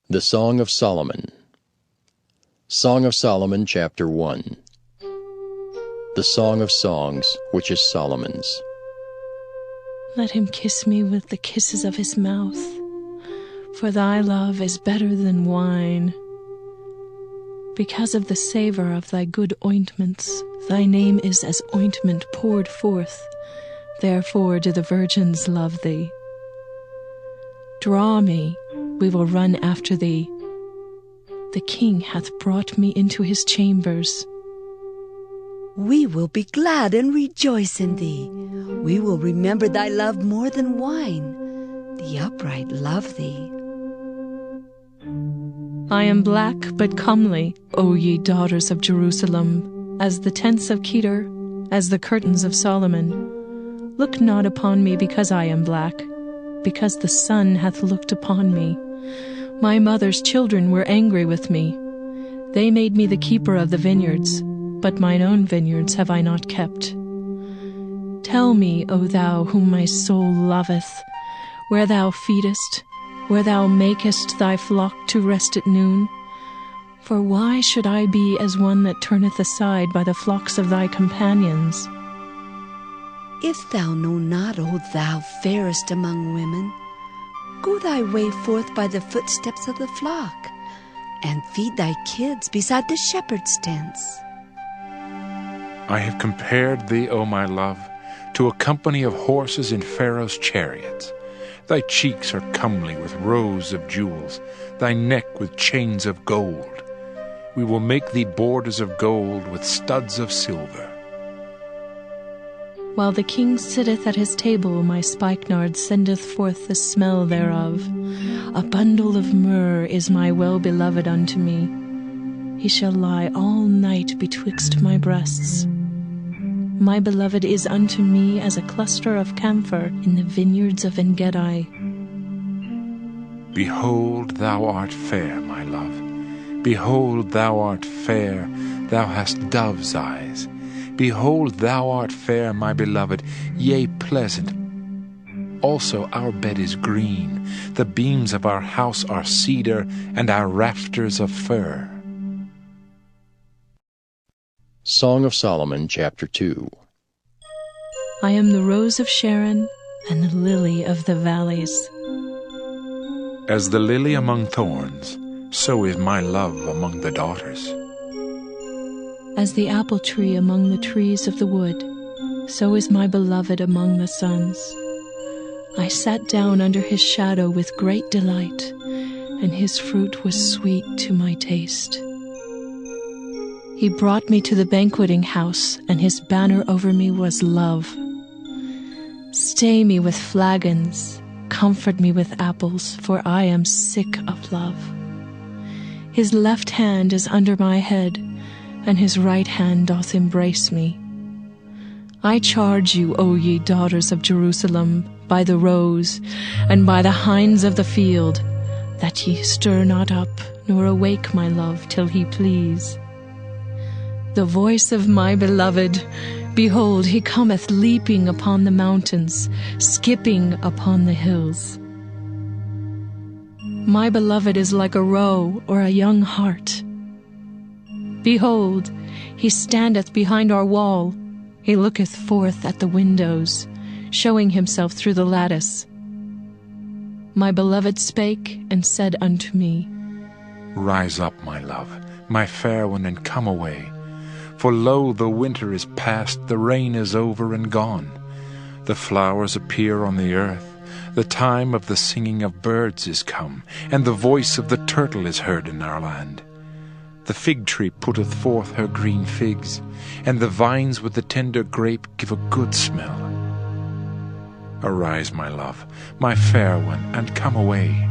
The Song of Solomon. Song of Solomon, chapter 1. The Song of Songs, which is Solomon's. Let him kiss me with the kisses of his mouth, for thy love is better than wine. Because of the savor of thy good ointments, thy name is as ointment poured forth. Therefore do the virgins love thee. Draw me, we will run after thee. The king hath brought me into his chambers. We will be glad and rejoice in thee. We will remember thy love more than wine. The upright love thee. I am black but comely, O ye daughters of Jerusalem, as the tents of Kedar, as the curtains of Solomon. Look not upon me because I am black, because the sun hath looked upon me. My mother's children were angry with me. They made me the keeper of the vineyards, but mine own vineyards have I not kept. Tell me, O thou whom my soul loveth, where thou feedest, where thou makest thy flock to rest at noon. For why should I be as one that turneth aside by the flocks of thy companions? If thou know not, O thou fairest among women, go thy way forth by the footsteps of the flock, and feed thy kids beside the shepherd's tents. I have compared thee, O my love, to a company of horses in Pharaoh's chariots. Thy cheeks are comely with rows of jewels, thy neck with chains of gold. We will make thee borders of gold with studs of silver. While the king sitteth at his table, my spikenard sendeth forth the smell thereof. A bundle of myrrh is my well-beloved unto me. He shall lie all night betwixt my breasts. My beloved is unto me as a cluster of camphor in the vineyards of En-gedi. Behold, thou art fair, my love. Behold, thou art fair, thou hast dove's eyes. Behold, thou art fair, my beloved, yea, pleasant. Also our bed is green, the beams of our house are cedar, and our rafters of fir. Song of Solomon, chapter 2. I am the rose of Sharon and the lily of the valleys. As the lily among thorns, so is my love among the daughters. As the apple tree among the trees of the wood, so is my beloved among the sons. I sat down under his shadow with great delight, and his fruit was sweet to my taste. He brought me to the banqueting house, and his banner over me was love. Stay me with flagons, comfort me with apples, for I am sick of love. His left hand is under my head, and his right hand doth embrace me. I charge you, O ye daughters of Jerusalem, by the roes, and by the hinds of the field, that ye stir not up, nor awake my love till he please. The voice of my beloved, behold, he cometh leaping upon the mountains, skipping upon the hills. My beloved is like a roe or a young hart. Behold, he standeth behind our wall. He looketh forth at the windows, showing himself through the lattice. My beloved spake and said unto me, Rise up, my love, my fair one, and come away. For lo, the winter is past, the rain is over and gone. The flowers appear on the earth. The time of the singing of birds is come, and the voice of the turtle is heard in our land. The fig tree putteth forth her green figs, and the vines with the tender grape give a good smell. Arise, my love, my fair one, and come away.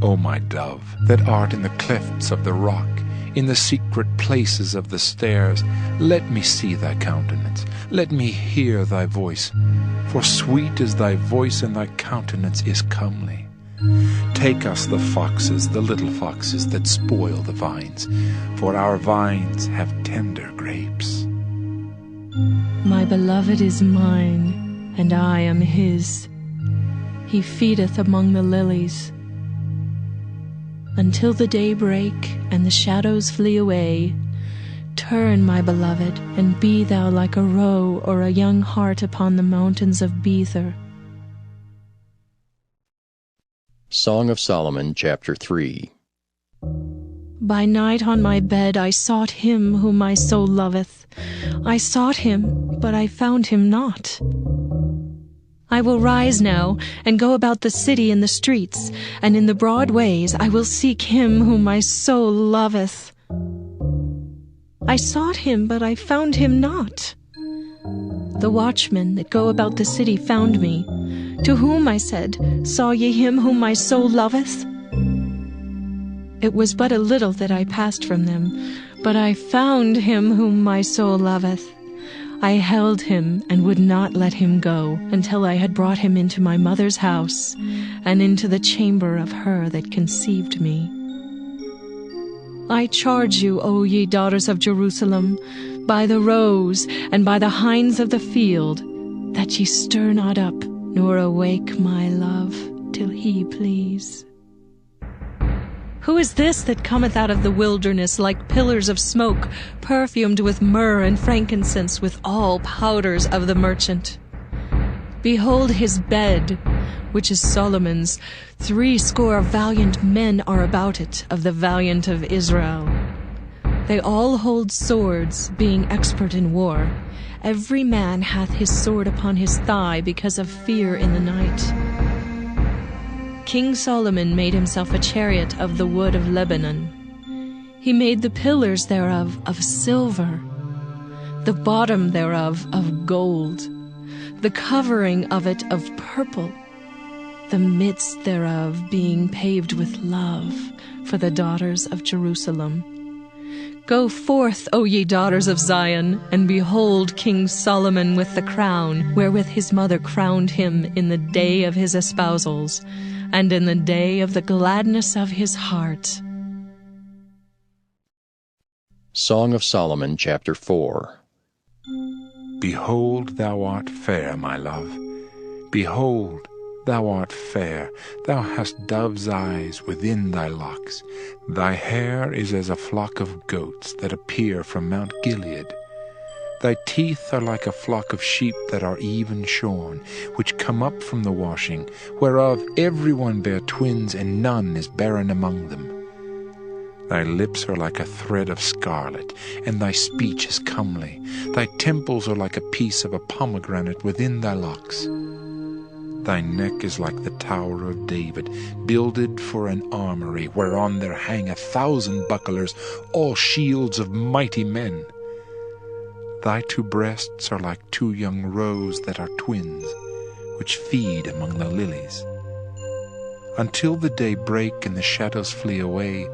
O my dove, that art in the clefts of the rock, in the secret places of the stairs, let me see thy countenance, let me hear thy voice, for sweet is thy voice, and thy countenance is comely. Take us the foxes, the little foxes that spoil the vines, for our vines have tender grapes. My beloved is mine, and I am his. He feedeth among the lilies. until the day break and the shadows flee away. Turn, my beloved, and be thou like a roe or a young hart upon the mountains of Bether. Song of Solomon, chapter 3. By night on my bed I sought him whom my soul loveth. I sought him, but I found him not. I will rise now, and go about the city in the streets, and in the broad ways I will seek him whom my soul loveth. I sought him, but I found him not. The watchmen that go about the city found me. To whom I said, Saw ye him whom my soul loveth? It was but a little that I passed from them, but I found him whom my soul loveth. I held him and would not let him go until I had brought him into my mother's house and into the chamber of her that conceived me. I charge you, O ye daughters of Jerusalem, by the roes and by the hinds of the field, that ye stir not up, nor awake my love, till he please. Who is this that cometh out of the wilderness like pillars of smoke, perfumed with myrrh and frankincense, with all powders of the merchant? Behold his bed, which is Solomon's. 80 valiant men are about it, of the valiant of Israel. They all hold swords, being expert in war. Every man hath his sword upon his thigh, because of fear in the night. King Solomon made himself a chariot of the wood of Lebanon. He made the pillars thereof of silver, the bottom thereof of gold, the covering of it of purple, the midst thereof being paved with love for the daughters of Jerusalem. Go forth, O ye daughters of Zion, and behold King Solomon with the crown, wherewith his mother crowned him in the day of his espousals, and in the day of the gladness of his heart. Song of Solomon, chapter 4. Behold, thou art fair, my love. Behold, thou art fair. Thou hast dove's eyes within thy locks. Thy hair is as a flock of goats that appear from Mount Gilead. Thy teeth are like a flock of sheep that are even shorn, which come up from the washing, whereof every one bare twins, and none is barren among them. Thy lips are like a thread of scarlet, and thy speech is comely. Thy temples are like a piece of a pomegranate within thy locks. Thy neck is like the Tower of David, builded for an armory, whereon there hang 1,000 bucklers, all shields of mighty men. Thy 2 breasts are like 2 young roes that are twins, which feed among the lilies. Until the day break and the shadows flee away,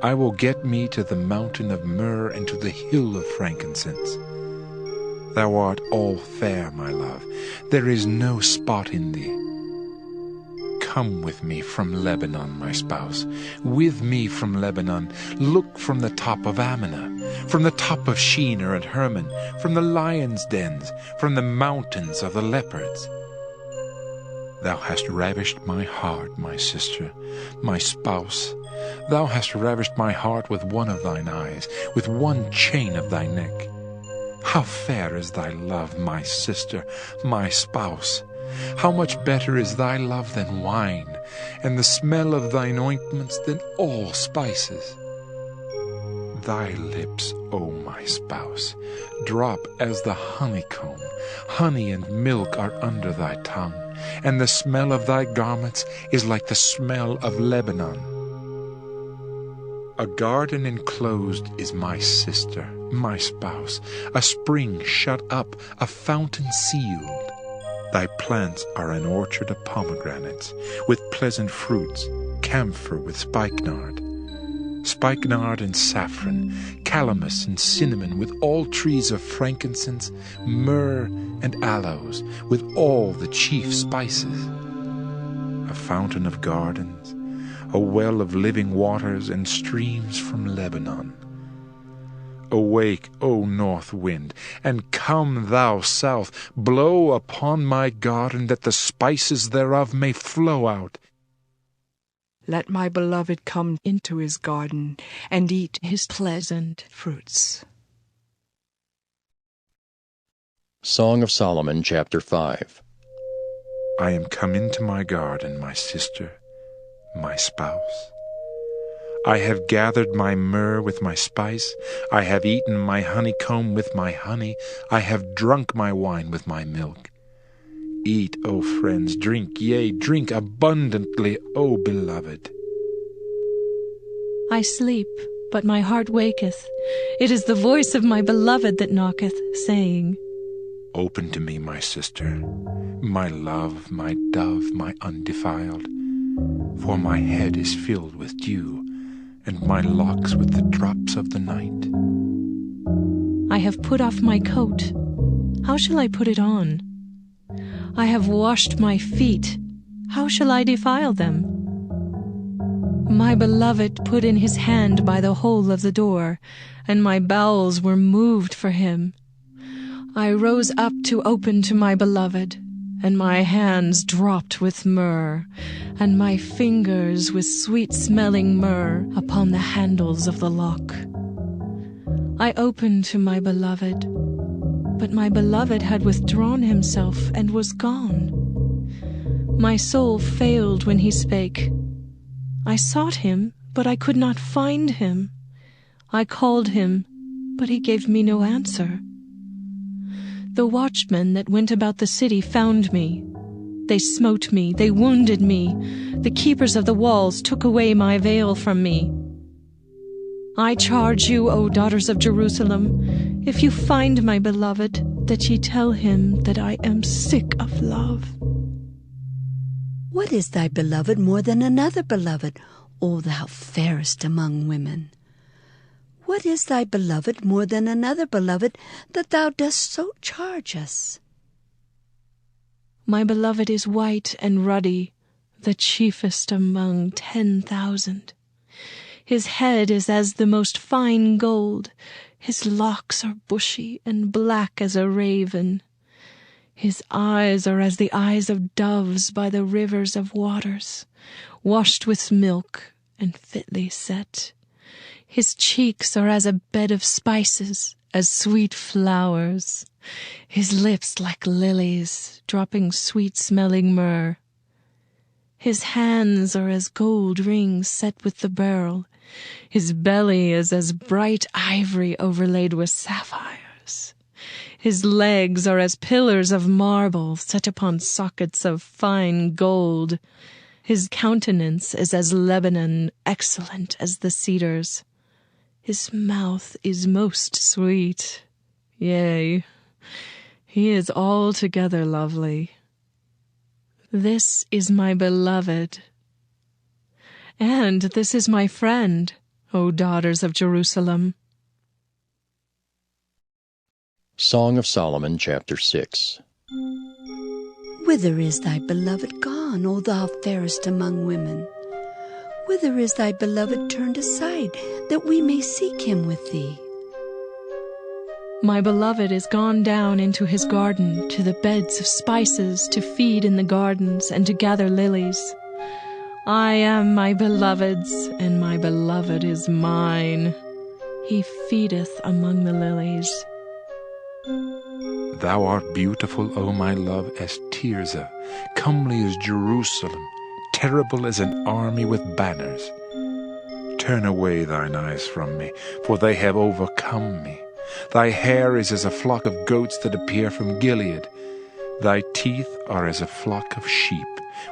I will get me to the mountain of myrrh and to the hill of frankincense. Thou art all fair, my love. There is no spot in thee. Come with me from Lebanon, my spouse. With me from Lebanon. Look from the top of Ammonah, from the top of Shinar and Hermon, from the lions' dens, from the mountains of the leopards. Thou hast ravished my heart, my sister, my spouse. Thou hast ravished my heart with one of thine eyes, with one chain of thy neck. How fair is thy love, my sister, my spouse! How much better is thy love than wine, and the smell of thine ointments than all spices. Thy lips, O my spouse, drop as the honeycomb. Honey and milk are under thy tongue, and the smell of thy garments is like the smell of Lebanon. A garden enclosed is my sister, my spouse, a spring shut up, a fountain sealed. Thy plants are an orchard of pomegranates, with pleasant fruits, camphor with spikenard and saffron, calamus and cinnamon, with all trees of frankincense, myrrh and aloes, with all the chief spices. A fountain of gardens, a well of living waters, and streams from Lebanon. Awake, O north wind, and come thou south, blow upon my garden, that the spices thereof may flow out. Let my beloved come into his garden and eat his pleasant fruits. Song of Solomon, chapter 5. I am come into my garden, my sister, my spouse. I have gathered my myrrh with my spice. I have eaten my honeycomb with my honey. I have drunk my wine with my milk. Eat, O friends, drink, yea, drink abundantly, O beloved. I sleep, but my heart waketh. It is the voice of my beloved that knocketh, saying, Open to me, my sister, my love, my dove, my undefiled. For my head is filled with dew, and my locks with the drops of the night. I have put off my coat. How shall I put it on? I have washed my feet. How shall I defile them? My beloved put in his hand by the hole of the door, and my bowels were moved for him. I rose up to open to my beloved, and my hands dropped with myrrh, and my fingers with sweet-smelling myrrh upon the handles of the lock. I opened to my beloved, but my beloved had withdrawn himself and was gone. My soul failed when he spake. I sought him, but I could not find him. I called him, but he gave me no answer. The watchmen that went about the city found me. They smote me, they wounded me. The keepers of the walls took away my veil from me. I charge you, O daughters of Jerusalem, if you find my beloved, that ye tell him that I am sick of love. What is thy beloved more than another beloved, O thou fairest among women? What is thy beloved more than another beloved, that thou dost so charge us? My beloved is white and ruddy, the chiefest among 10,000. His head is as the most fine gold. His locks are bushy and black as a raven. His eyes are as the eyes of doves by the rivers of waters, washed with milk and fitly set. His cheeks are as a bed of spices, as sweet flowers. His lips like lilies, dropping sweet-smelling myrrh. His hands are as gold rings set with the beryl. His belly is as bright ivory overlaid with sapphires. His legs are as pillars of marble set upon sockets of fine gold. His countenance is as Lebanon, excellent as the cedars. His mouth is most sweet. Yea, he is altogether lovely. This is my beloved. And this is my friend, O daughters of Jerusalem. Song of Solomon, chapter 6. Whither is thy beloved gone, O thou fairest among women? Whither is thy beloved turned aside, that we may seek him with thee? My beloved is gone down into his garden, to the beds of spices, to feed in the gardens, and to gather lilies. I am my beloved's, and my beloved is mine. He feedeth among the lilies. Thou art beautiful, O my love, as Tirzah, comely as Jerusalem, terrible as an army with banners. Turn away thine eyes from me, for they have overcome me. Thy hair is as a flock of goats that appear from Gilead. Thy teeth are as a flock of sheep,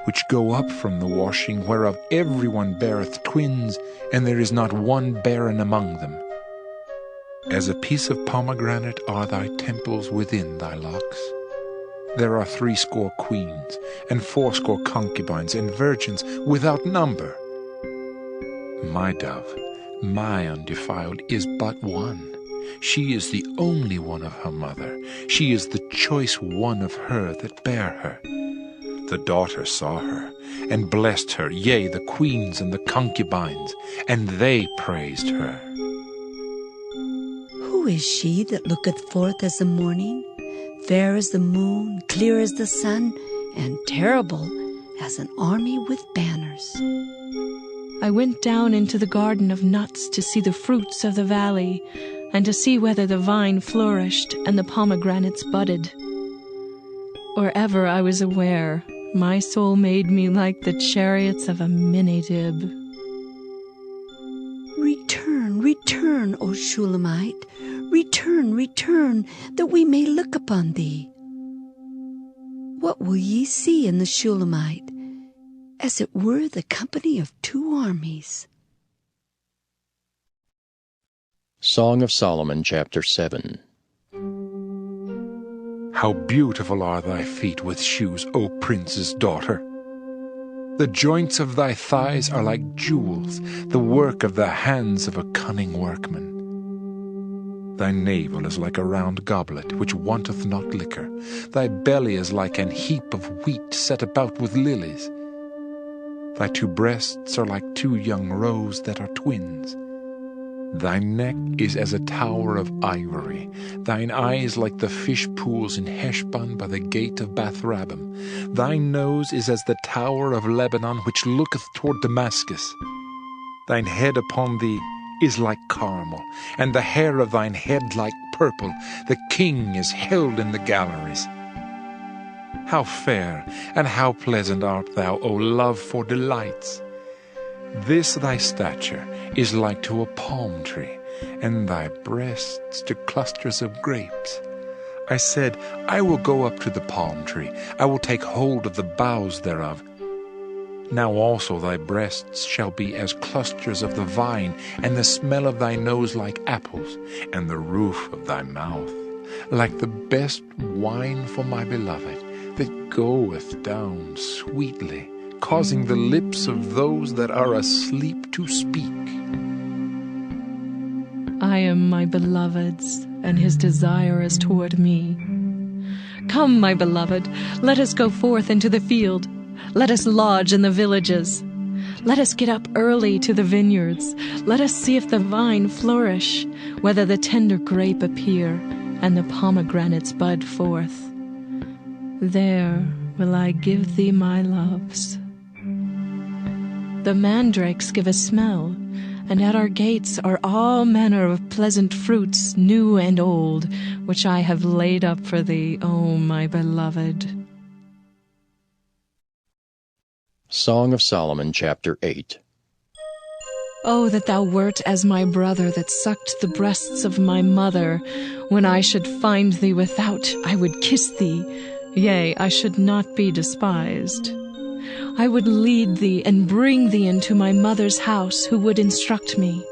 which go up from the washing, whereof every one beareth twins, and there is not one barren among them. As a piece of pomegranate are thy temples within thy locks. There are 80 queens, and 80 concubines, and virgins without number. My dove, my undefiled, is but one. She is the only one of her mother. She is the choice one of her that bare her. The daughter saw her, and blessed her, yea, the queens and the concubines, and they praised her. Who is she that looketh forth as the morning, fair as the moon, clear as the sun, and terrible as an army with banners? I went down into the garden of nuts to see the fruits of the valley, and to see whether the vine flourished and the pomegranates budded. Or ever I was aware, my soul made me like the chariots of a Minidib. Return, return, O Shulamite, return, return, that we may look upon thee. What will ye see in the Shulamite? As it were the company of two armies. Song of Solomon, chapter 7. How beautiful are thy feet with shoes, O prince's daughter! The joints of thy thighs are like jewels, the work of the hands of a cunning workman. Thy navel is like a round goblet, which wanteth not liquor. Thy belly is like an heap of wheat set about with lilies. Thy two breasts are like two young roes that are twins. Thy neck is as a tower of ivory. Thine eyes like the fish pools in Heshbon by the gate of Bath-rabbim. Thy nose is as the tower of Lebanon, which looketh toward Damascus. Thine head upon thee is like Carmel, and the hair of thine head like purple. The king is held in the galleries. How fair and how pleasant art thou, O love, for delights! This thy stature is like to a palm tree, and thy breasts to clusters of grapes. I said, I will go up to the palm tree, I will take hold of the boughs thereof. Now also thy breasts shall be as clusters of the vine, and the smell of thy nose like apples, and the roof of thy mouth like the best wine for my beloved, that goeth down sweetly, causing the lips of those that are asleep to speak. I am my beloved's, and his desire is toward me. Come, my beloved, let us go forth into the field. Let us lodge in the villages. Let us get up early to the vineyards. Let us see if the vine flourish, whether the tender grape appear, and the pomegranates bud forth. There will I give thee my loves. The mandrakes give a smell, and at our gates are all manner of pleasant fruits, new and old, which I have laid up for thee, O my beloved. Song of Solomon, chapter 8. Oh, that thou wert as my brother that sucked the breasts of my mother. When I should find thee without, I would kiss thee. Yea, I should not be despised. I would lead thee and bring thee into my mother's house, who would instruct me.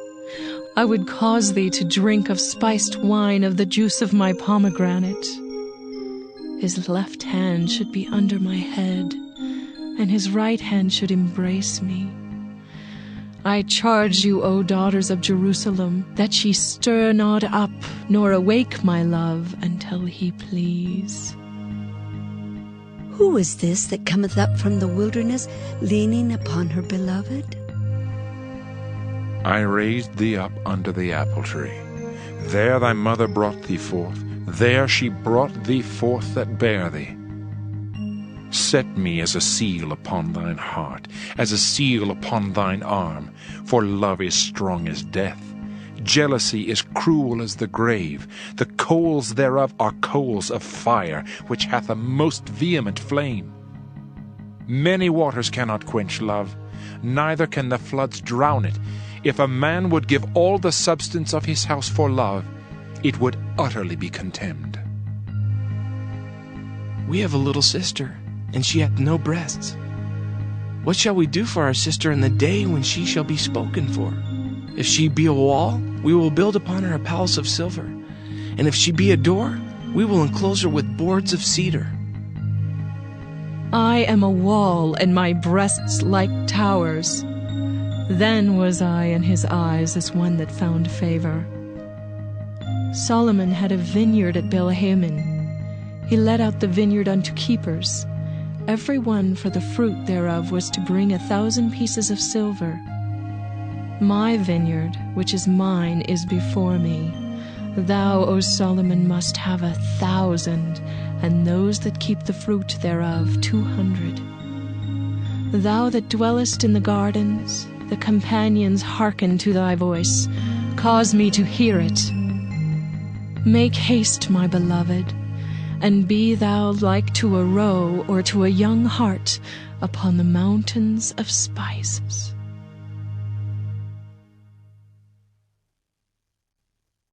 I would cause thee to drink of spiced wine of the juice of my pomegranate. His left hand should be under my head, and his right hand should embrace me. I charge you, O daughters of Jerusalem, that ye stir not up, nor awake my love, until he please. Who is this that cometh up from the wilderness, leaning upon her beloved? I raised thee up under the apple tree. There thy mother brought thee forth. There she brought thee forth that bare thee. Set me as a seal upon thine heart, as a seal upon thine arm, for love is strong as death. Jealousy is cruel as the grave. The coals thereof are coals of fire, which hath a most vehement flame. Many waters cannot quench love, neither can the floods drown it. If a man would give all the substance of his house for love, it would utterly be contemned. We have a little sister, and she hath no breasts. What shall we do for our sister in the day when she shall be spoken for? If she be a wall, we will build upon her a palace of silver. And if she be a door, we will enclose her with boards of cedar. I am a wall, and my breasts like towers. Then was I in his eyes as one that found favor. Solomon had a vineyard at Belhaman. He let out the vineyard unto keepers. Every one for the fruit thereof was to bring 1,000 pieces of silver. My vineyard, which is mine, is before me. Thou, O Solomon, must have 1,000, and those that keep the fruit thereof 200. Thou that dwellest in the gardens, the companions hearken to thy voice. Cause me to hear it. Make haste, my beloved, and be thou like to a roe or to a young hart upon the mountains of spices.